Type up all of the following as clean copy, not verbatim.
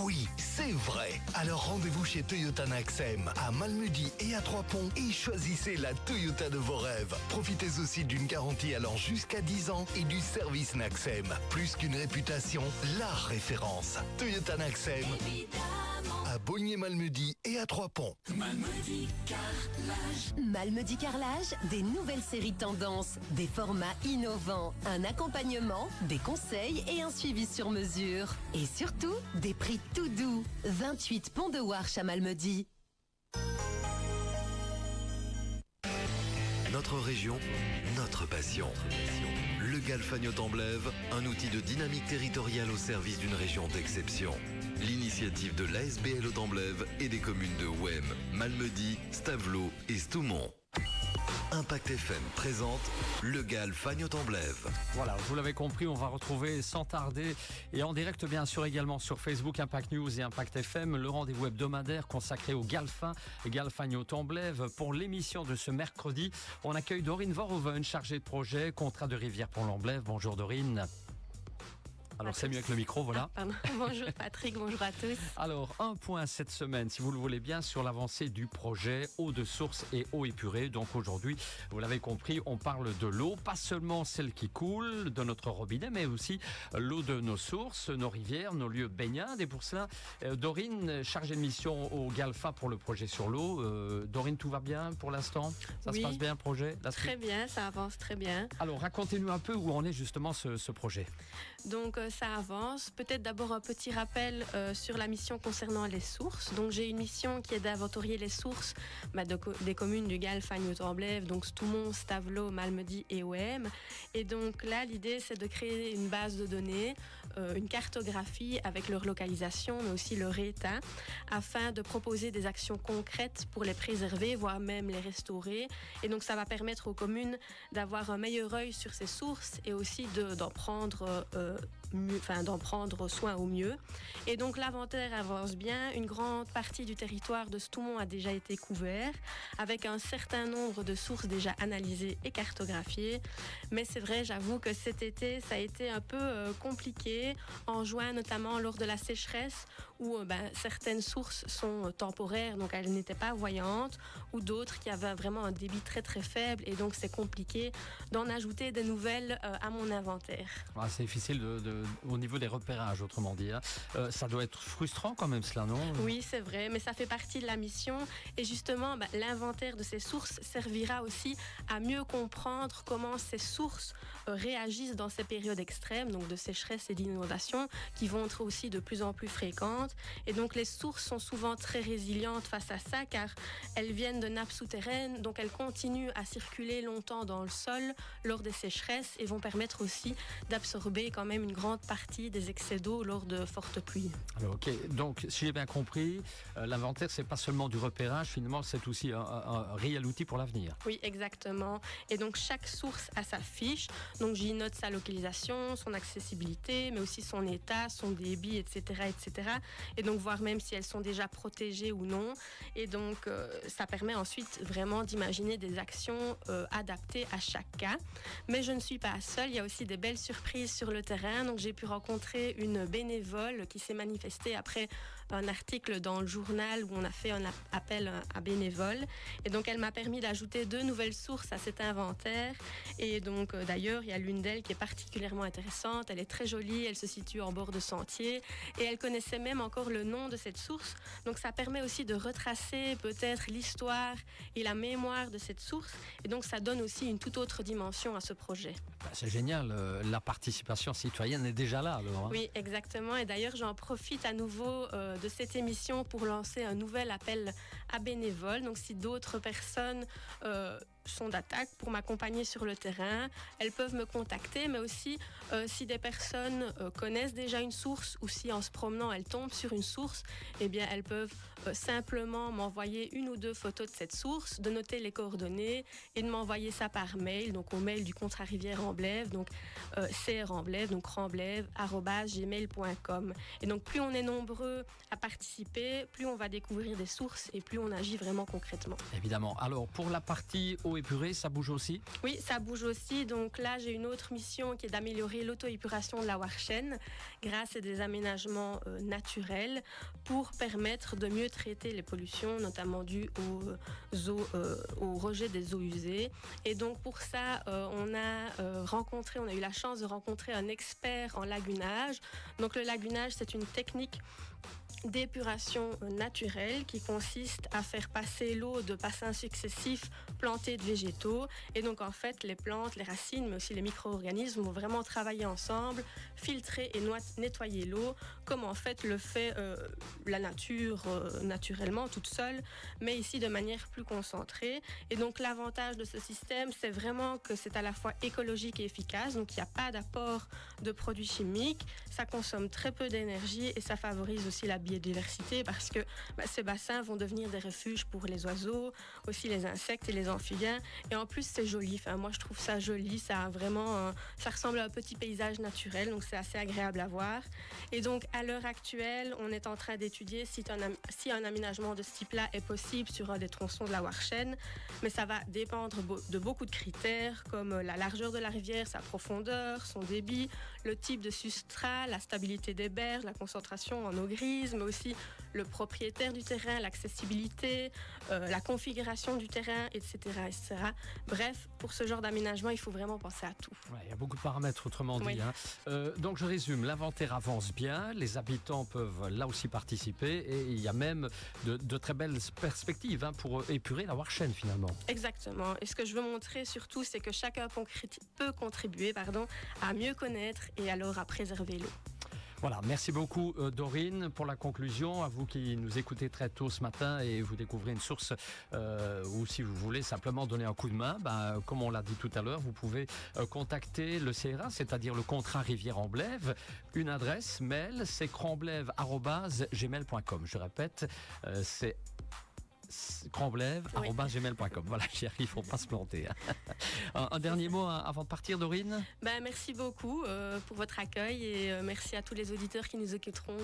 Oui, c'est vrai. Alors rendez-vous chez Toyota Naxem à Malmedy et à Trois-Ponts et choisissez la Toyota de vos rêves. Profitez aussi d'une garantie allant jusqu'à 10 ans et du service Naxem. Plus qu'une réputation, la référence. Toyota Naxem à Bognier-Malmedy et à Trois-Ponts. Malmedy Carrelage. Malmedy Carrelage, des nouvelles séries tendances, des formats innovants, un accompagnement, des conseils et un suivi sur mesure. Et surtout, des prix tout doux. 28 Pont de Warche à Malmedy. Notre région, notre passion. Le Galfagno-Temblève, un outil de dynamique territoriale au service d'une région d'exception. L'initiative de l'ASBL au Temblève et des communes de Ouem, Malmedy, Stavelot et Stoumont. Impact FM présente le Galfagno-Temblève. Voilà, vous l'avez compris, on va retrouver sans tarder et en direct bien sûr également sur Facebook Impact News et Impact FM le rendez-vous hebdomadaire consacré au Galfagno-Temblève. Pour l'émission de ce mercredi, on accueille Dorine Verhoeven, chargée de projet contrat de rivière pour l'Amblève. Bonjour Dorine. Alors c'est mieux avec le micro, voilà. Bonjour Patrick, bonjour à tous. Alors un point cette semaine, si vous le voulez bien, sur l'avancée du projet eau de source et eau épurée. Donc aujourd'hui, vous l'avez compris, on parle de l'eau, pas seulement celle qui coule de notre robinet, mais aussi l'eau de nos sources, nos rivières, nos lieux de baignade. Et pour cela, Dorine, chargée de mission au Galfa pour le projet sur l'eau. Dorine, tout va bien pour l'instant? Ça se passe bien le projet? Très bien, ça avance très bien. Alors racontez-nous un peu où en est justement ce projet. Donc ça avance. Peut-être d'abord un petit rappel sur la mission concernant les sources. Donc j'ai une mission qui est d'inventorier les sources des communes du Galfagno-Temblève, donc Stoumont, Stavelot, Malmedy et Ouem. Et donc là, l'idée c'est de créer une base de données, une cartographie avec leur localisation, mais aussi leur état, afin de proposer des actions concrètes pour les préserver, voire même les restaurer. Et donc ça va permettre aux communes d'avoir un meilleur œil sur ces sources et aussi d'en prendre soin au mieux. Et donc l'inventaire avance bien. Une grande partie du territoire de Stoumont a déjà été couvert, avec un certain nombre de sources déjà analysées et cartographiées. Mais c'est vrai, j'avoue que cet été, ça a été un peu compliqué, en juin notamment lors de la sécheresse, où certaines sources sont temporaires, donc elles n'étaient pas voyantes, ou d'autres qui avaient vraiment un débit très très faible, et donc c'est compliqué d'en ajouter des nouvelles à mon inventaire. C'est difficile au niveau des repérages, autrement dit. Ça doit être frustrant quand même cela, non? Oui, c'est vrai, mais ça fait partie de la mission. Et justement, l'inventaire de ces sources servira aussi à mieux comprendre comment ces sources réagissent dans ces périodes extrêmes, donc de sécheresse et d'inondation, qui vont être aussi de plus en plus fréquentes. Et donc les sources sont souvent très résilientes face à ça, car elles viennent de nappes souterraines, donc elles continuent à circuler longtemps dans le sol lors des sécheresses et vont permettre aussi d'absorber quand même une grande partie des excès d'eau lors de fortes pluies. Alors, ok, donc si j'ai bien compris, l'inventaire c'est pas seulement du repérage, finalement c'est aussi un réel outil pour l'avenir. Oui, exactement. Et donc chaque source a sa fiche, donc j'y note sa localisation, son accessibilité, mais aussi son état, son débit, etc., etc. Et donc voir même si elles sont déjà protégées ou non. Et donc ça permet ensuite vraiment d'imaginer des actions adaptées à chaque cas. Mais je ne suis pas seule, il y a aussi des belles surprises sur le terrain. Donc j'ai pu rencontrer une bénévole qui s'est manifestée après un article dans le journal où on a fait un appel à bénévoles. Et donc elle m'a permis d'ajouter 2 nouvelles sources à cet inventaire. Et donc d'ailleurs, il y a l'une d'elles qui est particulièrement intéressante. Elle est très jolie, elle se situe en bord de sentier et elle connaissait même encore le nom de cette source. Donc ça permet aussi de retracer peut-être l'histoire et la mémoire de cette source. Et donc ça donne aussi une toute autre dimension à ce projet. C'est génial, la participation citoyenne est déjà là alors. Oui, exactement. Et d'ailleurs, j'en profite à nouveau de cette émission pour lancer un nouvel appel à bénévoles. Donc si d'autres personnes sont d'attaque pour m'accompagner sur le terrain, elles peuvent me contacter, mais aussi si des personnes connaissent déjà une source ou si en se promenant elles tombent sur une source, eh bien elles peuvent simplement m'envoyer 1 ou 2 photos de cette source, de noter les coordonnées et de m'envoyer ça par mail, donc au mail du contrat rivière Amblève, donc crambléve, donc remblève@gmail.com. Et donc plus on est nombreux à participer, plus on va découvrir des sources et plus on agit vraiment concrètement. Évidemment. Alors pour la partie eau eau épurée, ça bouge aussi? Oui, ça bouge aussi. Donc là, j'ai une autre mission qui est d'améliorer l'auto-épuration de la Warchen grâce à des aménagements naturels pour permettre de mieux traiter les pollutions, notamment dues au rejet des eaux usées. Et donc pour ça, on a eu la chance de rencontrer un expert en lagunage. Donc le lagunage, c'est une technique d'épuration naturelle qui consiste à faire passer l'eau de bassins successifs plantés de végétaux. Et donc en fait, les plantes, les racines, mais aussi les micro-organismes vont vraiment travailler ensemble, filtrer et nettoyer l'eau, comme en fait le fait la nature naturellement, toute seule, mais ici de manière plus concentrée. Et donc l'avantage de ce système, c'est vraiment que c'est à la fois écologique et efficace. Donc il n'y a pas d'apport de produits chimiques, ça consomme très peu d'énergie et ça favorise aussi la biodiversité parce que ces bassins vont devenir des refuges pour les oiseaux, aussi les insectes et les amphibiens. Et en plus, c'est joli. Enfin, moi, je trouve ça joli. Ça a vraiment, ça ressemble à un petit paysage naturel, donc c'est assez agréable à voir. Et donc, à l'heure actuelle, on est en train d'étudier si un aménagement de ce type-là est possible sur un des tronçons de la Warchen. Mais ça va dépendre de beaucoup de critères, comme la largeur de la rivière, sa profondeur, son débit, le type de substrat, la stabilité des berges, la concentration en eau grise, mais aussi le propriétaire du terrain, l'accessibilité, la configuration du terrain, etc., etc. Bref, pour ce genre d'aménagement, il faut vraiment penser à tout. Ouais, il y a beaucoup de paramètres, autrement dit. Oui. Donc je résume, l'inventaire avance bien, les habitants peuvent là aussi participer et il y a même de très belles perspectives pour épurer la Warchen finalement. Exactement. Et ce que je veux montrer surtout, c'est que chacun peut contribuer à mieux connaître et alors à préserver l'eau. Voilà, merci beaucoup Dorine pour la conclusion. À vous qui nous écoutez très tôt ce matin et vous découvrez une source ou si vous voulez simplement donner un coup de main, comme on l'a dit tout à l'heure, vous pouvez contacter le CRA, c'est-à-dire le contrat Rivière-en-Blève. Une adresse mail, c'est cranblève@gmail.com. Je répète, c'est cranblève@gmail.com. Voilà, j'y arrive, faut pas se planter. Un dernier mot avant de partir, Dorine? Merci beaucoup pour votre accueil et merci à tous les auditeurs qui nous écouteront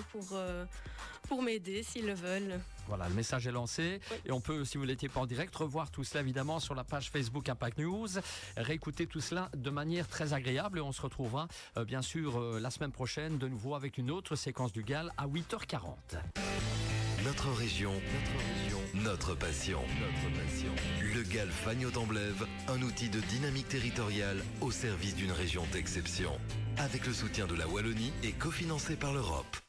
pour m'aider s'ils le veulent. Voilà, le message est lancé. Oui. Et on peut, si vous n'étiez pas en direct, revoir tout cela évidemment sur la page Facebook Impact News. Réécouter tout cela de manière très agréable et on se retrouvera bien sûr la semaine prochaine de nouveau avec une autre séquence du GAL à 8h40. Notre région, notre passion. Le GAL Fagnotte-en-Blève, un outil de dynamique territoriale au service d'une région d'exception. Avec le soutien de la Wallonie et cofinancé par l'Europe.